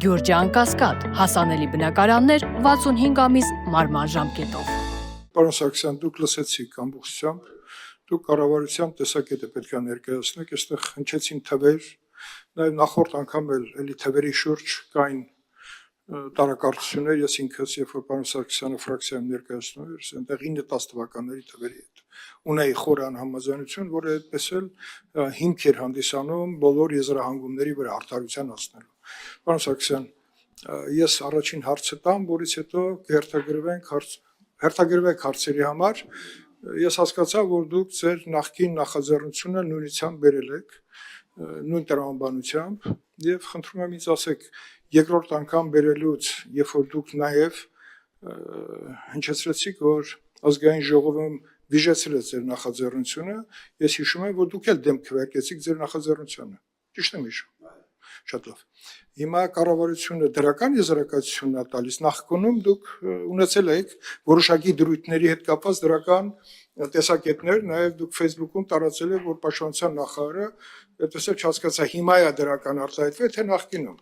Գյուրջան Կասկադ, հասանելի բնակարաններ 65 ամիս մարման ժամկետով։ Պարոն Սարգսյան, դուք լսեցիք ամբողջությամբ, դուք կառավարության տեսակետը պետք է ներկայացնեք, այստեղ հնչեցին թվեր, նաև նախորդ անգամ էլի թվերի շուրջ կային տարակարծություններ, ես ինքս, երբ որ պարոն Սարգսյանը ֆրակցիայում ներկայացնում էր, այնտեղ 9-10 թվականների թվերի հետ ունեի խոր անհամաձայնություն, որը այդպես էլ հիմք էր հանդիսանում բոլոր եզրահանգումների վրա արդարության հասնելու։ Պարոն Սարգսյան, ես առաջին հարցը տամ, որից հետո հերթագրվեք հարցերի համար։ Ես հասկացա, որ դուք ձեր նախկին նախաձեռնությունը նույնությամբ բերել եք, նույն տրամաբանությամբ, եւ խնդրում եմ ինձ ասեք, երկրորդ անգամ բերելուց, երբ որ դուք նաև հնչեցրեցիք, որ ազգային ժողովում վիժեցրեց ձեր նախաձեռնությունը, ես հիշում եմ, որ դուք էլ դեմ քվեարկեցիք ձեր նախաձեռնությանը։ Ճիշտ եմ հիշում։ Շատ լավ։ Հիմա կառավարությունը դրական եզրակացությունն է տալիս, նախկինում դուք ունեցել եք որոշակի դրույթների հետ կապված դրական տեսակետներ, նաև դուք Facebook-ում տարածել եք, որ Պաշտպանության նախարարը այդպես էլ չհասկացա, հիմա է դրական արտահայտվել, թե նախկինում։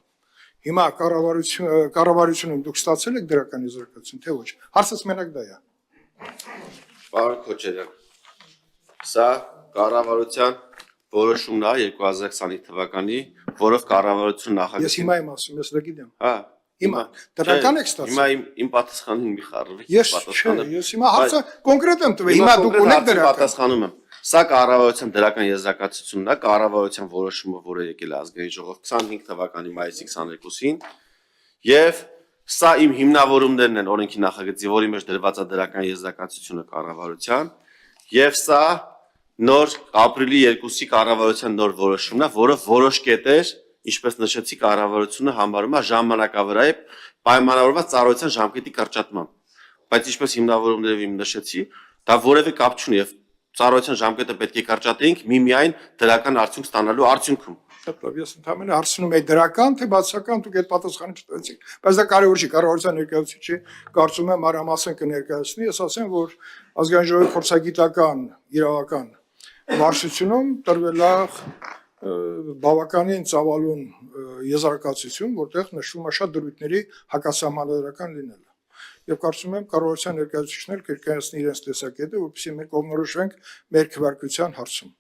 Հիմա կառավարությունում դուք ստացել եք դրական եզրակացություն, թե ոչ։ Հարցս մենակ դա է։ Պարոն Քոչարյան, սա կառավարության որոշումն է 2025 թվականի, որով կառավարությունը նախագծի։ Ես հիմա եմ ասում, ես դա գիտեմ։ Հա, հիմա դրական եք ստացել։ Հիմա իմ պատասխանին մի խառնվի։ Ես հիմա հարցը կոնկրետ եմ տվել, հիմա դուք ունեք դրական։ Պատասխանում եմ։ Սա կառավարության դրական եզրակացությունն է, կառավարության որոշումը, որը եկել է ազգային ժողով 25 թվականի մայիսի 22-ին, եւ սա իմ հիմնավորումներն են օրենքի նախագծի, որի մեջ դրված է դրական եզրակացությունը կառավարության, եւ սա նոր ապրիլի 2-ի կառավարության նոր որոշումն է, որը որոշ կետեր, ինչպես նշեցի, կառավարությունը համարում է ժամանակավրայի պայմանավորված ծառայության ժամկետի կրճատման։ Բայց ինչպես հիմնավորումներով իմ նշեցի, դա որևէ կապ չունի եւ ծառայության ժամկետը պետք է կրճատենք միմիայն դրական արդյունք ստանալու արդյունքում։ Շատ լավ, ես ընդհանրապես հարցնում եմ դրական թե բացական, դուք այդ պատասխանը չտվեցիք, բայց դա կարևոր չի, կառավարության ներկայացուցիչը կարծում եմ մանրամասն կներկայացնի, ես ասեմ, որ ազգային ժողովի փորձագիտական իրավական վարչությունում տրվել է բավականին ծավալուն եզրակացություն, որտեղ նշվում է շատ դրույթների հակասահմանադրական լինելը։ Եվ կարծում եմ կառավարության ներկայացուցիչներ կերկայացնի իրենց տեսակետը, որպեսզի մենք կողմնորոշվենք մեր քվեարկության հարցում։